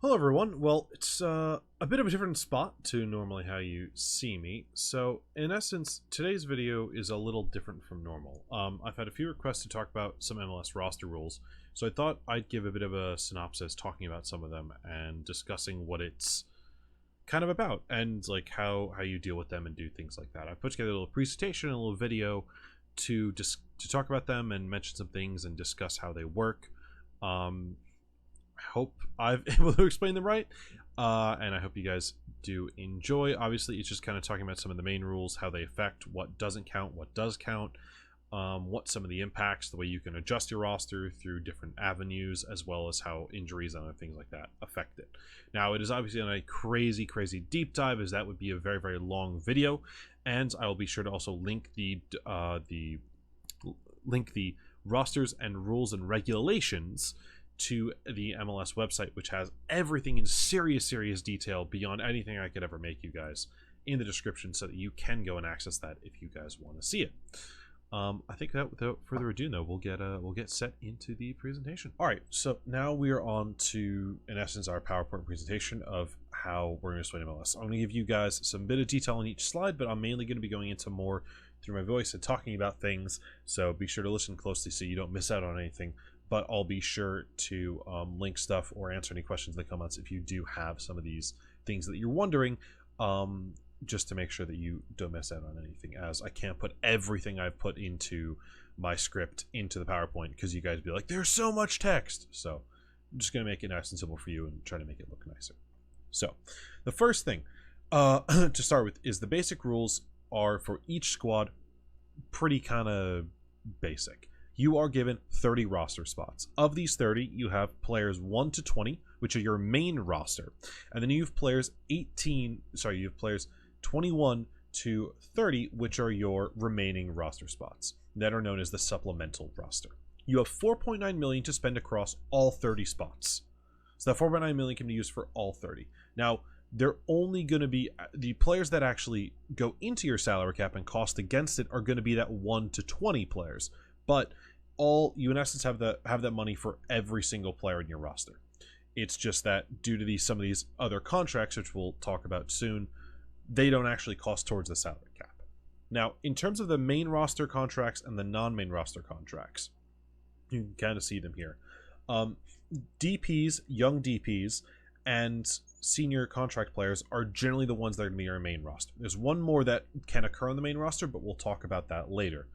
Hello everyone. Well, it's a bit of a different spot to normally how you see me. So in essence, today's video is a little different from normal. I've had a few requests to talk about some MLS roster rules, so I thought I'd give a bit of a synopsis talking about some of them and discussing what it's kind of about and like how you deal with them and do things like that. I put together a little presentation and a little video to talk about them and mention some things and discuss how they work. I hope I've able to explain them right, and I hope you guys do enjoy. Obviously, it's just kind of talking about some of the main rules, how they affect what doesn't count, what does count, what some of the impacts, the way you can adjust your roster through different avenues, as well as how injuries and other things like that affect it. Now, it is obviously on a crazy deep dive, as that would be a very long video, and I will be sure to also link the rosters and rules and regulations to the MLS website, which has everything in serious detail beyond anything I could ever make you guys, in the description, so that you can go and access that if you guys want to see it. I think that without further ado, though, we'll get set into the presentation. All right, so now we are on to, in essence, our PowerPoint presentation of how we're going to explain MLS. I'm going to give you guys some bit of detail on each slide, but I'm mainly going to be going into more through my voice and talking about things, so be sure to listen closely so you don't miss out on anything. But I'll be sure to link stuff or answer any questions in the comments if you do have some of these things that you're wondering, just to make sure that you don't miss out on anything, as I can't put everything I've put into my script into the PowerPoint because you guys be like, there's so much text. So I'm just going to make it nice and simple for you and try to make it look nicer. So the first thing to start with is the basic rules are for each squad pretty kind of basic. You are given 30 roster spots. Of these 30, you have players 1 to 20, which are your main roster. And then you have players 21 to 30, which are your remaining roster spots that are known as the supplemental roster. You have $4.9 million to spend across all 30 spots. So that $4.9 million can be used for all 30. Now, they're only going to be the players that actually go into your salary cap and cost against it are going to be that 1 to 20 players. But you in essence have that money for every single player in your roster. It's just that due to some of these other contracts, which we'll talk about soon, they don't actually cost towards the salary cap. Now, in terms of the main roster contracts and the non-main roster contracts, you can kind of see them here. DPs, young DPs, and senior contract players are generally the ones that are going to be our main roster. There's one more that can occur on the main roster, but we'll talk about that later.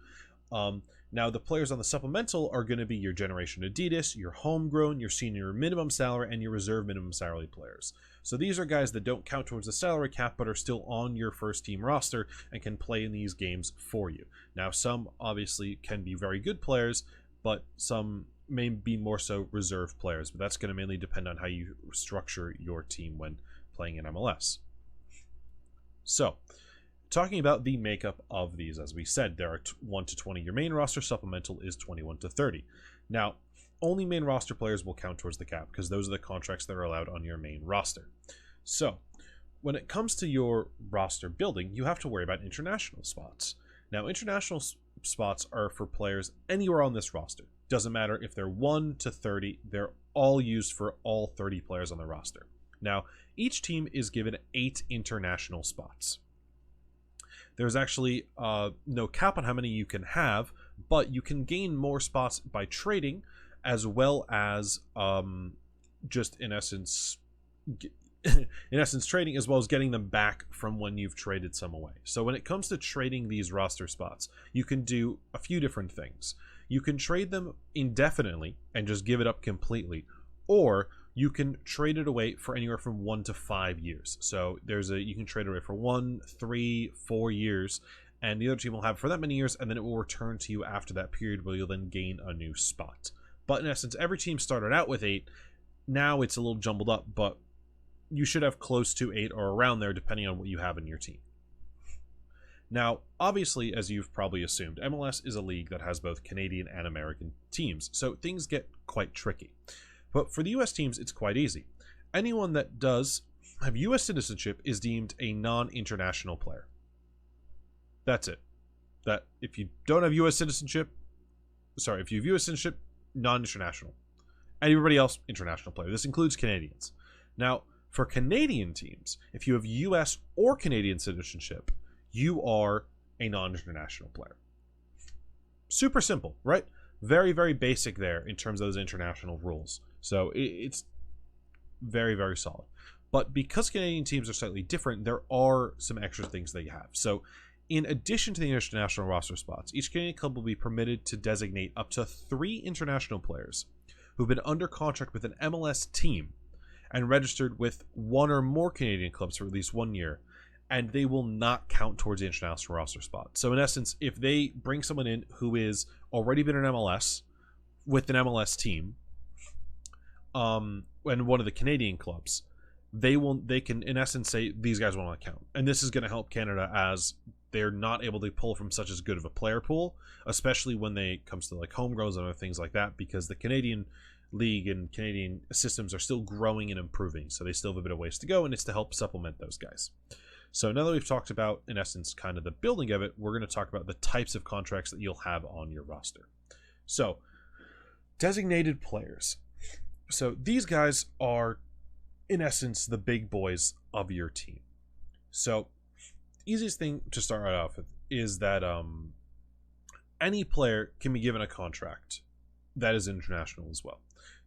Now, the players on the supplemental are going to be your Generation Adidas, your homegrown, your senior minimum salary, and your reserve minimum salary players. So these are guys that don't count towards the salary cap, but are still on your first team roster and can play in these games for you. Now, some obviously can be very good players, but some may be more so reserve players. But that's going to mainly depend on how you structure your team when playing in MLS. So, talking about the makeup of these, as we said, there are 1 to 20. Your main roster, supplemental is 21 to 30. Now, only main roster players will count towards the cap because those are the contracts that are allowed on your main roster. So, when it comes to your roster building, you have to worry about international spots. Now, international spots are for players anywhere on this roster. Doesn't matter if they're 1 to 30, they're all used for all 30 players on the roster. Now, each team is given 8 international spots. There's actually no cap on how many you can have, but you can gain more spots by trading, as well as just in essence trading, as well as getting them back from when you've traded some away. So when it comes to trading these roster spots, you can do a few different things. You can trade them indefinitely and just give it up completely, or you can trade it away for anywhere from 1 to 5 years. So you can trade it away for 1, 3, 4 years, and the other team will have it for that many years, and then it will return to you after that period, where you'll then gain a new spot. But in essence, every team started out with 8. Now it's a little jumbled up, but you should have close to 8 or around there, depending on what you have in your team. Now, obviously, as you've probably assumed, MLS is a league that has both Canadian and American teams, so things get quite tricky. But for the US teams, it's quite easy. Anyone that does have US citizenship is deemed a non-international player. That's it. That if you don't have US citizenship, if you have US citizenship, non-international. Everybody else, international player. This includes Canadians. Now, for Canadian teams, if you have US or Canadian citizenship, you are a non-international player. Super simple, right? Very, very basic there in terms of those international rules. So it's very, very solid. But because Canadian teams are slightly different, there are some extra things that you have. So in addition to the international roster spots, each Canadian club will be permitted to designate up to 3 international players who've been under contract with an MLS team and registered with 1 or more Canadian clubs for at least 1 year, and they will not count towards the international roster spot. So in essence, if they bring someone in who is already been in MLS with an MLS team, and one of the Canadian clubs, they can in essence say these guys will not count. And this is going to help Canada as they're not able to pull from such as good of a player pool, especially when it comes to like homegrowns and other things like that, because the Canadian league and Canadian systems are still growing and improving, so they still have a bit of ways to go, and it's to help supplement those guys. So now that we've talked about, in essence, kind of the building of it, we're going to talk about the types of contracts that you'll have on your roster. So, designated players. So these guys are, in essence, the big boys of your team. So, the easiest thing to start right off with is that any player can be given a contract that is international as well.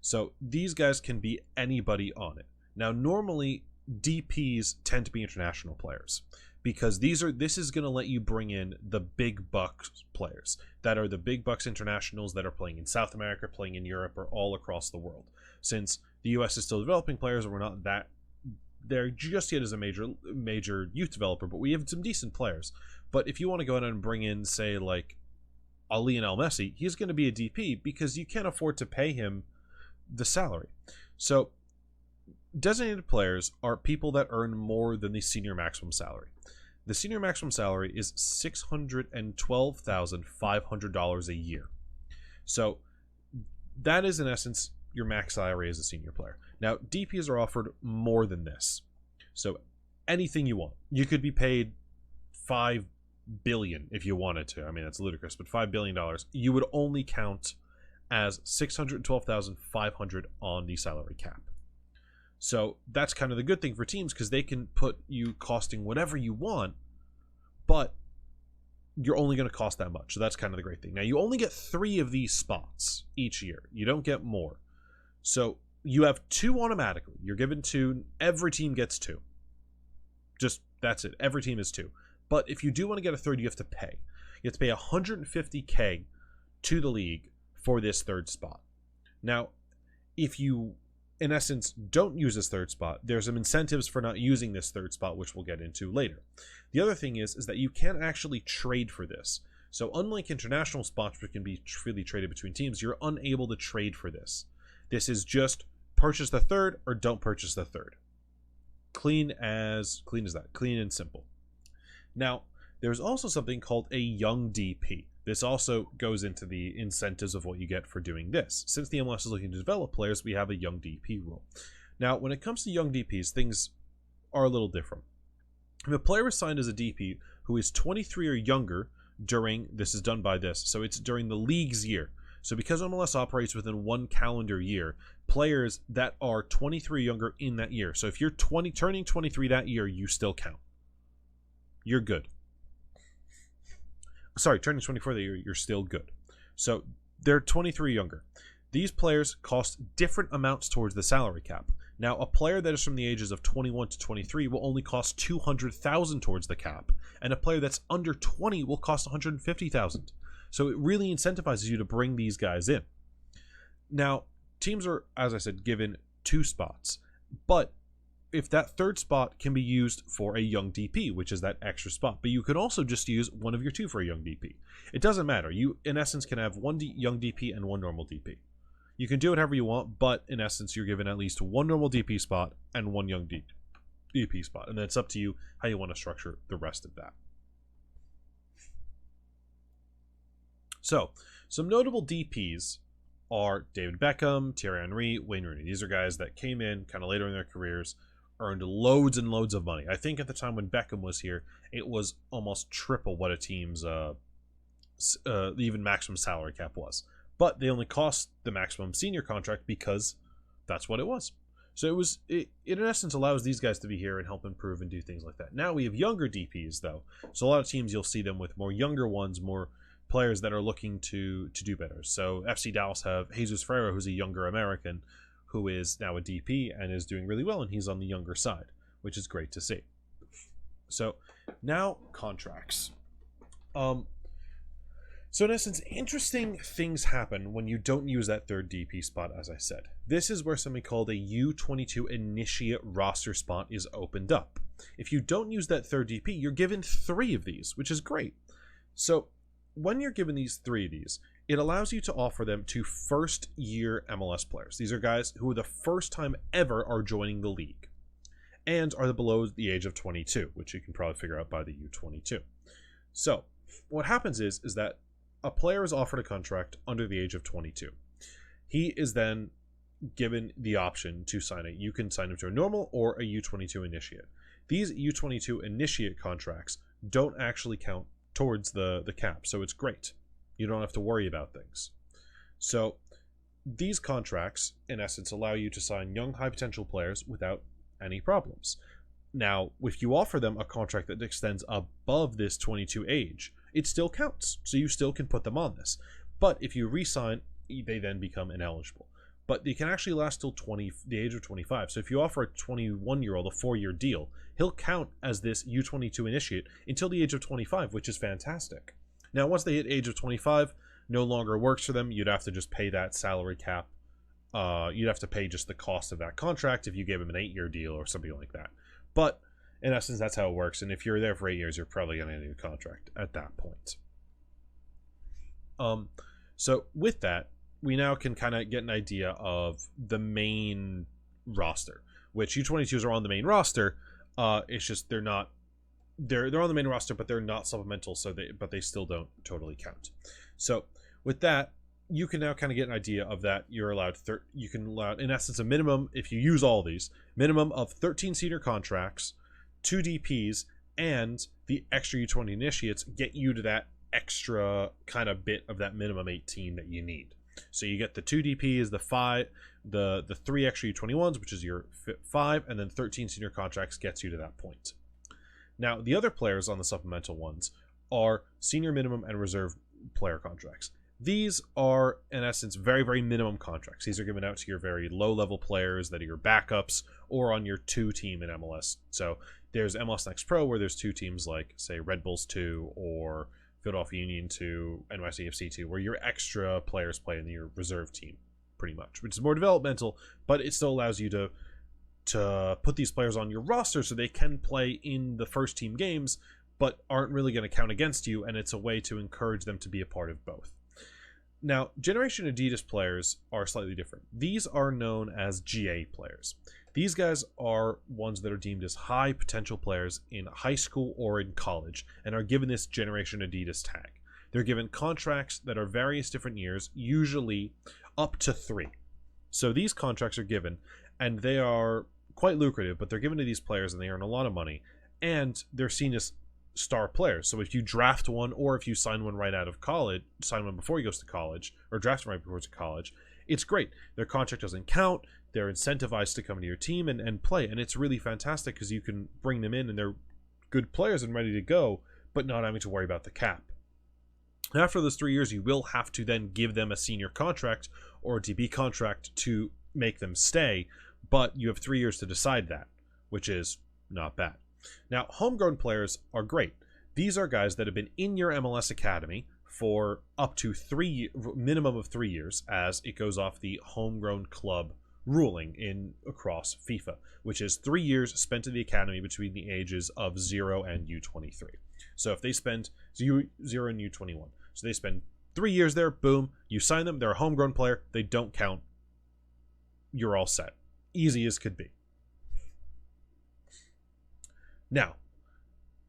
So these guys can be anybody on it. Now, normally DPs tend to be international players because this is going to let you bring in the big bucks players that are the big bucks internationals that are playing in South America, playing in Europe, or all across the world. Since the US is still developing players, and we're not that there just yet as a major youth developer, but we have some decent players. But if you want to go in and bring in, say, like a Lionel Messi, he's going to be a DP because you can't afford to pay him the salary. So designated players are people that earn more than the senior maximum salary. The senior maximum salary is $612,500 a year. So that is in essence your max salary as a senior player. Now, DPs are offered more than this. So anything you want. You could be paid $5 billion if you wanted to. I mean, that's ludicrous, but $5 billion. You would only count as $612,500 on the salary cap. So that's kind of the good thing for teams because they can put you costing whatever you want, but you're only going to cost that much. So that's kind of the great thing. Now, you only get 3 of these spots each year. You don't get more. So you have 2 automatically. You're given 2. Every team gets 2. Just, that's it. Every team is 2. But if you do want to get a third, you have to pay. You have to pay $150K to the league for this third spot. Now, if you, in essence, don't use this third spot, there's some incentives for not using this third spot, which we'll get into later. The other thing is that you can't actually trade for this. So unlike international spots which can be freely traded between teams, you're unable to trade for this. This is just purchase the third or don't purchase the third. Clean as that. Clean and simple. Now, there's also something called a young DP. This also goes into the incentives of what you get for doing this. Since the MLS is looking to develop players, we have a young DP rule. Now, when it comes to young DPs, things are a little different. If a player is signed as a DP who is 23 or younger during, this is done by this, so it's during the league's year. So because MLS operates within 1 calendar year, players that are 23 or younger in that year. So if you're turning 23 that year, you still count. You're good. Sorry, turning 24 that year, you're still good. So they're 23 or younger. These players cost different amounts towards the salary cap. Now, a player that is from the ages of 21 to 23 will only cost $200,000 towards the cap, and a player that's under 20 will cost $150,000. So it really incentivizes you to bring these guys in. Now, teams are, as I said, given 2 spots, but if that third spot can be used for a young DP, which is that extra spot, but you could also just use one of your 2 for a young DP. It doesn't matter. You, in essence, can have 1 young DP and 1 normal DP. You can do it however you want, but in essence, you're given at least 1 normal DP spot and 1 young DP spot, and then it's up to you how you want to structure the rest of that. So, some notable DPs are David Beckham, Thierry Henry, Wayne Rooney. These are guys that came in kind of later in their careers, earned loads and loads of money. I think at the time when Beckham was here, it was almost triple what a team's even maximum salary cap was. But they only cost the maximum senior contract because that's what it was. So it in essence allows these guys to be here and help improve and do things like that. Now we have younger DPs though, so a lot of teams you'll see them with more younger ones, more players that are looking to do better. So FC Dallas have Jesus Ferreira, who's a younger American, who is now a DP and is doing really well, and he's on the younger side, which is great to see. So now contracts. So in essence, interesting things happen when you don't use that third DP spot, as I said. This is where something called a U22 initiate roster spot is opened up. If you don't use that third DP, you're given 3 of these, which is great. So when you're given these 3 of these, it allows you to offer them to first-year MLS players. These are guys who are the first time ever are joining the league and are below the age of 22, which you can probably figure out by the U22. So what happens is that a player is offered a contract under the age of 22. He is then given the option to sign it. You can sign him to a normal or a U22 initiate. These U22 initiate contracts don't actually count towards the cap, so it's great. You don't have to worry about things. So these contracts, in essence, allow you to sign young, high potential players without any problems. Now, if you offer them a contract that extends above this 22 age, it still counts. So you still can put them on this. But if you re-sign, they then become ineligible. But they can actually last till the age of 25. So if you offer a 21-year-old a 4-year deal, he'll count as this U22 initiate until the age of 25, which is fantastic. Now, once they hit age of 25, no longer works for them. You'd have to just pay that salary cap. You'd have to pay just the cost of that contract if you gave him an 8-year deal or something like that. But in essence, that's how it works. And if you're there for 8 years, you're probably going to need a contract at that point. So with that, we now can kind of get an idea of the main roster, which U22s are on the main roster. It's just they're not. They're on the main roster, but they're not supplemental, so they still don't totally count. So with that, you can now kind of get an idea of that. You're allowed you can allow, in essence, a minimum, if you use all these, minimum of 13 senior contracts, 2 DPs, and the extra U20 initiates get you to that extra kind of bit of that minimum 18 that you need. So you get the 2 DPs, the 3 extra U21s, which is your 5, and then 13 senior contracts gets you to that point. Now, the other players on the supplemental ones are senior minimum and reserve player contracts. These are, in essence, very, very minimum contracts. These are given out to your very low-level players that are your backups or on your 2 team in MLS. So there's MLS Next Pro, where there's 2 teams like, say, Red Bulls 2 or Philadelphia Union 2, NYCFC 2, where your extra players play in your reserve team, pretty much, which is more developmental, but it still allows you to put these players on your roster so they can play in the first team games, but aren't really going to count against you, and it's a way to encourage them to be a part of both. Now, Generation Adidas players are slightly different. These are known as GA players. These guys are ones that are deemed as high potential players in high school or in college and are given this Generation Adidas tag. They're given contracts that are various different years, usually up to 3. So these contracts are given, and they are quite lucrative, but they're given to these players and they earn a lot of money, and they're seen as star players. So if you draft one, or if you sign one right out of college, sign one before he goes to college, or draft one right before he goes to college, it's great. Their contract doesn't count. They're incentivized to come to your team and play, and it's really fantastic because you can bring them in and they're good players and ready to go, but not having to worry about the cap. After those 3 years, you will have to then give them a senior contract or a DB contract to make them stay, but you have 3 years to decide that, which is not bad. Now, homegrown players are great. These are guys that have been in your MLS academy for up to minimum of 3 years, as it goes off the homegrown club ruling across FIFA, which is 3 years spent in the academy between the ages of 0 and U23. So if they spend 0 and U21, so they spend 3 years there, boom, you sign them, they're a homegrown player, they don't count, you're all set. Easy as could be. Now,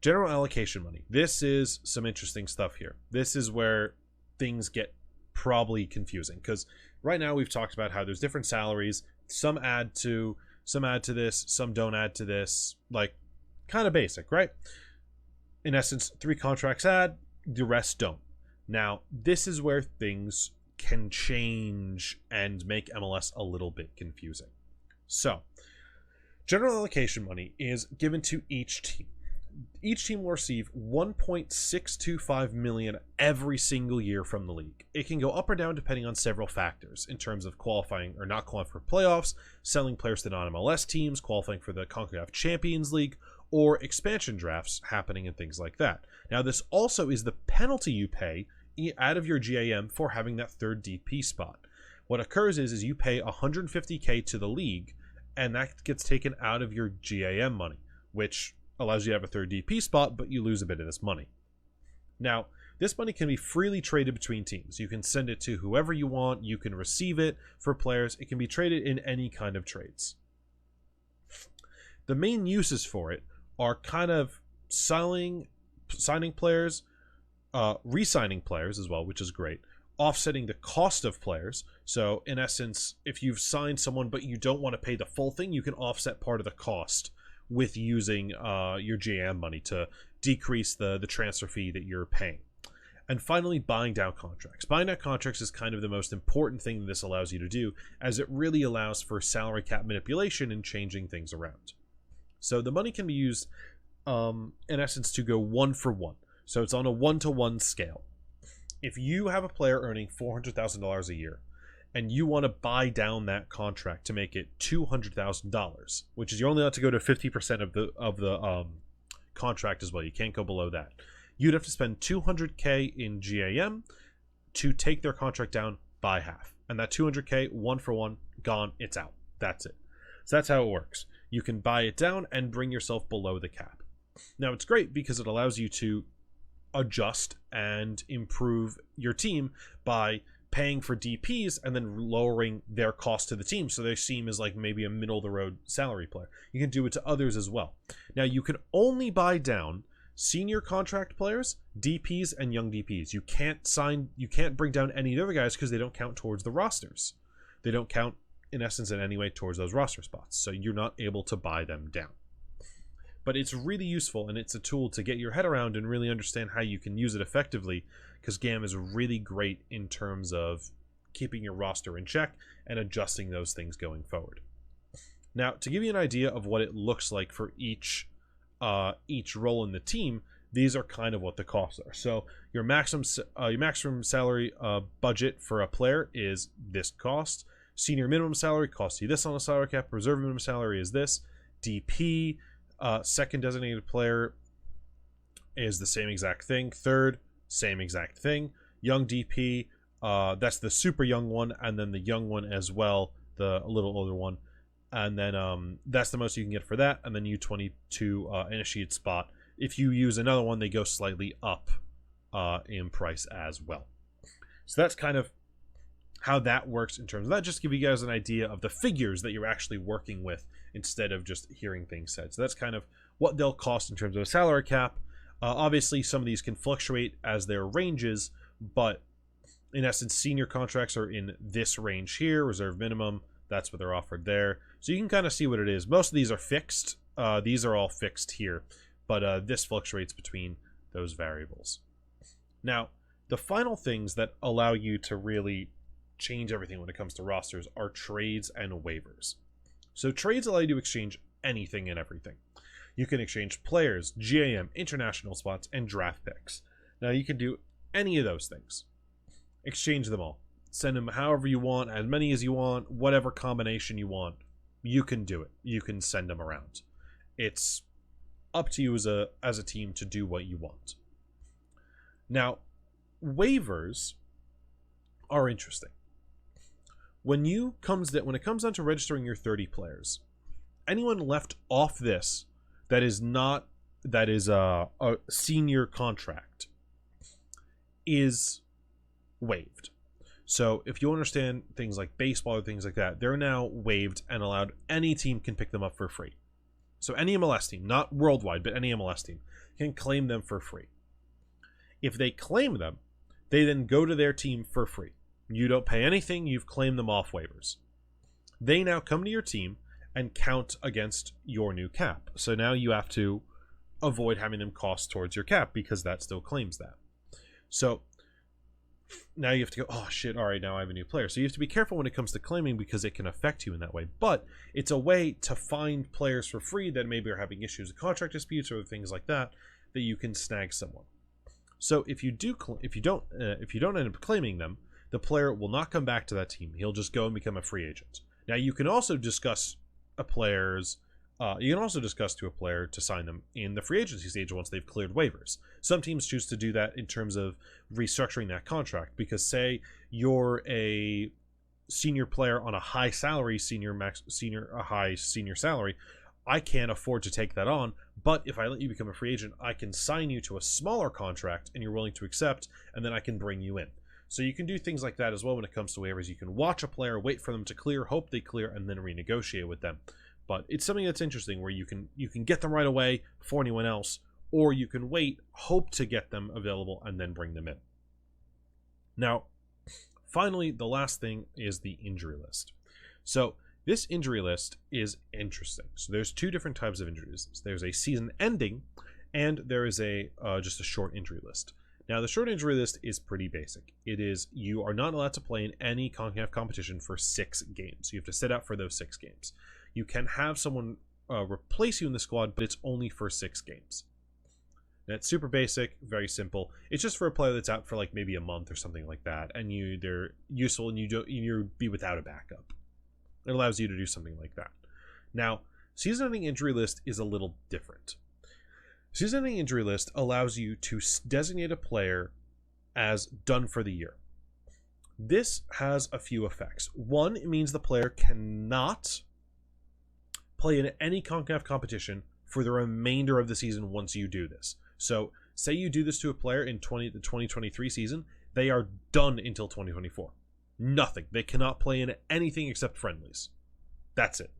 general allocation money. This is some interesting stuff here. This is where things get probably confusing, because right now we've talked about how there's different salaries. Some add to this, some don't add to this. Like, kind of basic, right? In essence, 3 contracts add, the rest don't. Now, this is where things can change and make MLS a little bit confusing. So, General allocation money is given to each team. Each team will receive 1.625 million every single year from the league. It can go up or down depending on several factors in terms of qualifying or not qualifying for playoffs, selling players to non-MLS teams, qualifying for the CONCACAF Champions League, or expansion drafts happening and things like that. Now, this also is the penalty you pay out of your GAM for having that third DP spot. What occurs is you pay 150K to the league, and that gets taken out of your GAM money, which allows you to have a third DP spot, but you lose a bit of this money. Now, this money can be freely traded between teams. You can send it to whoever you want. You can receive it for players. It can be traded in any kind of trades. The main uses for it are kind of signing players, re-signing players as well, which is great, offsetting the cost of players. So in essence, if you've signed someone but you don't want to pay the full thing, you can offset part of the cost with using your GM money to decrease the transfer fee that you're paying. And finally, buying down contracts. Buying down contracts is kind of the most important thing this allows you to do, as it really allows for salary cap manipulation and changing things around. So the money can be used, in essence, to go 1-for-1. So it's on a 1-to-1 scale. If you have a player earning $400,000 a year, and you want to buy down that contract to make it $200,000, which is you're only allowed to go to 50% of the contract as well. You can't go below that. You'd have to spend $200K in GAM to take their contract down by half. And that $200K, 1-for-1, gone, it's out. That's it. So that's how it works. You can buy it down and bring yourself below the cap. Now, it's great because it allows you to adjust and improve your team by paying for DPs and then lowering their cost to the team so they seem as like maybe a middle-of-the-road salary player. You can do it to others as well. Now, you can only buy down senior contract players, DPs, and young DPs. You can't bring down any of the other guys because they don't count towards the rosters. They don't count, in essence, in any way towards those roster spots. So you're not able to buy them down. But it's really useful, and it's a tool to get your head around and really understand how you can use it effectively, because GAM is really great in terms of keeping your roster in check and adjusting those things going forward. Now, to give you an idea of what it looks like for each role in the team, these are kind of what the costs are. So your maximum salary budget for a player is this cost. Senior minimum salary costs you this on a salary cap. Reserve minimum salary is this. DP, second designated player is the same exact thing. Third, same exact thing. Young DP, that's the super young one, and then the young one as well, the a little older one. And then that's the most you can get for that. And then U22 initiate spot. If you use another one, they go slightly up in price as well. So that's kind of how that works in terms of that. Just to give you guys an idea of the figures that you're actually working with instead of just hearing things said. So that's kind of what they'll cost in terms of a salary cap. Obviously, some of these can fluctuate as their ranges, but in essence, senior contracts are in this range here, reserve minimum. That's what they're offered there. So you can kind of see what it is. Most of these are fixed. These are all fixed here, but this fluctuates between those variables. Now, the final things that allow you to really change everything when it comes to rosters are trades and waivers. So trades allow you to exchange anything and everything. You can exchange players, GAM, international spots, and draft picks. Now, you can do any of those things. Exchange them all. Send them however you want, as many as you want, whatever combination you want. You can do it. You can send them around. It's up to you as a team to do what you want. Now, waivers are interesting. When it comes down to registering your 30 players, anyone left off this that is a senior contract is waived. So if you understand things like baseball or things like that, they're now waived and allowed. Any team can pick them up for free. So any MLS team, not worldwide, but any MLS team, can claim them for free. If they claim them, they then go to their team for free. You don't pay anything, you've claimed them off waivers. They now come to your team and count against your new cap. So now you have to avoid having them cost towards your cap because that still claims that. So now you have to go, oh shit, all right, now I have a new player. So you have to be careful when it comes to claiming because it can affect you in that way. But it's a way to find players for free that maybe are having issues with contract disputes or things like that, that you can snag someone. So if you don't end up claiming them, the player will not come back to that team. He'll just go and become a free agent. Now you can also discuss to a player to sign them in the free agency stage once they've cleared waivers. Some teams choose to do that in terms of restructuring that contract, because say you're a senior player on a high salary, senior salary, I can't afford to take that on, but if I let you become a free agent, I can sign you to a smaller contract and you're willing to accept, and then I can bring you in. So you can do things like that as well when it comes to waivers. You can watch a player, wait for them to clear, hope they clear, and then renegotiate with them. But it's something that's interesting where you can get them right away before anyone else, or you can wait, hope to get them available, and then bring them in. Now, finally, the last thing is the injury list. So this injury list is interesting. So there's two different types of injury lists. There's a season ending, and there is just a short injury list. Now, the short injury list is pretty basic. It is you are not allowed to play in any CONCACAF competition for 6 games. You have to sit out for those 6 games. You can have someone replace you in the squad, but it's only for 6 games. That's super basic, very simple. It's just for a player that's out for like maybe a month or something like that, and they're useful, and you be without a backup. It allows you to do something like that. Now, season-ending injury list is a little different. Season-ending injury list allows you to designate a player as done for the year. This has a few effects. One, it means the player cannot play in any CONCACAF competition for the remainder of the season once you do this. So, say you do this to a player in the 2023 season, they are done until 2024. Nothing. They cannot play in anything except friendlies. That's it.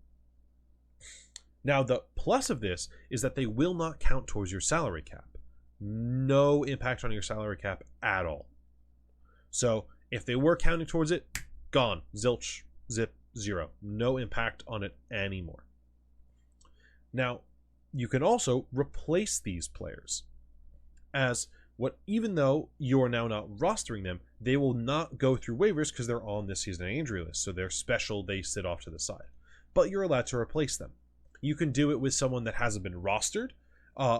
Now, the plus of this is that they will not count towards your salary cap. No impact on your salary cap at all. So, if they were counting towards it, gone. Zilch, zip, zero. No impact on it anymore. Now, you can also replace these players even though you're now not rostering them, they will not go through waivers because they're on this season injury list. So they're special, they sit off to the side. But you're allowed to replace them. You can do it with someone that hasn't been rostered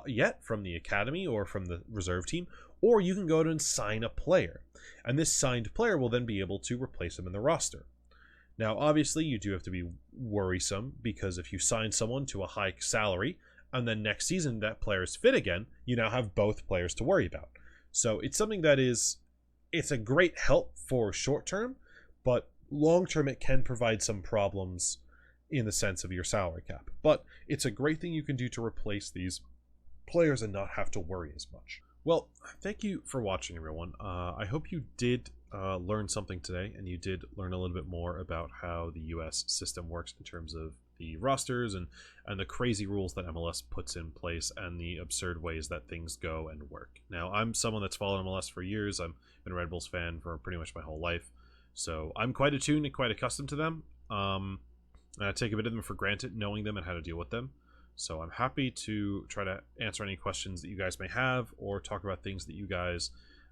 yet from the academy or from the reserve team, or you can go out and sign a player. And this signed player will then be able to replace them in the roster. Now, obviously, you do have to be worrisome, because if you sign someone to a high salary, and then next season that player is fit again, you now have both players to worry about. So it's something that it's a great help for short term, but long term it can provide some problems in the sense of your salary cap. But it's a great thing you can do to replace these players and not have to worry as much. Well, thank you for watching, everyone. I hope you did learn something today, and you did learn a little bit more about how the US system works in terms of the rosters and the crazy rules that MLS puts in place and the absurd ways that things go and work. Now, I'm someone that's followed MLS for years. I've been a Red Bulls fan for pretty much my whole life, so I'm quite attuned and quite accustomed to them. I take a bit of them for granted, knowing them and how to deal with them. So I'm happy to try to answer any questions that you guys may have, or talk about things that you guys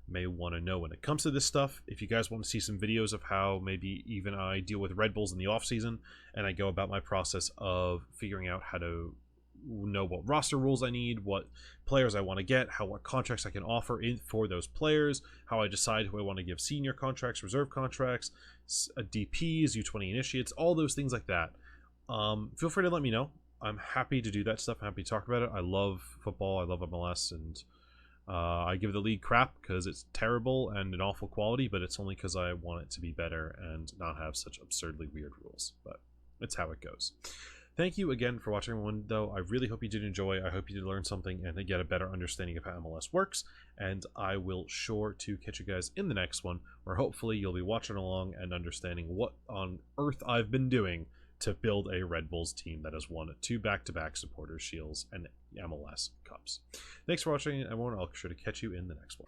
may want to know when it comes to this stuff. If you guys want to see some videos of how maybe even I deal with Red Bulls in the off season, and I go about my process of figuring out how to know what roster rules I need, what players I want to get, what contracts I can offer for those players, how I decide who I want to give senior contracts, reserve contracts, DPs, U20 initiates, all those things like that. Feel free to let me know. I'm happy to do that stuff. I'm happy to talk about it. I love football. I love MLS, and I give the league crap because it's terrible and an awful quality, but it's only because I want it to be better and not have such absurdly weird rules. But it's how it goes. Thank you again for watching, everyone, though. I really hope you did enjoy. I hope you did learn something and get a better understanding of how MLS works. And I will sure to catch you guys in the next one, where hopefully you'll be watching along and understanding what on earth I've been doing to build a Red Bulls team that has won 2 back-to-back Supporters Shields and MLS Cups. Thanks for watching, everyone. I'll be sure to catch you in the next one.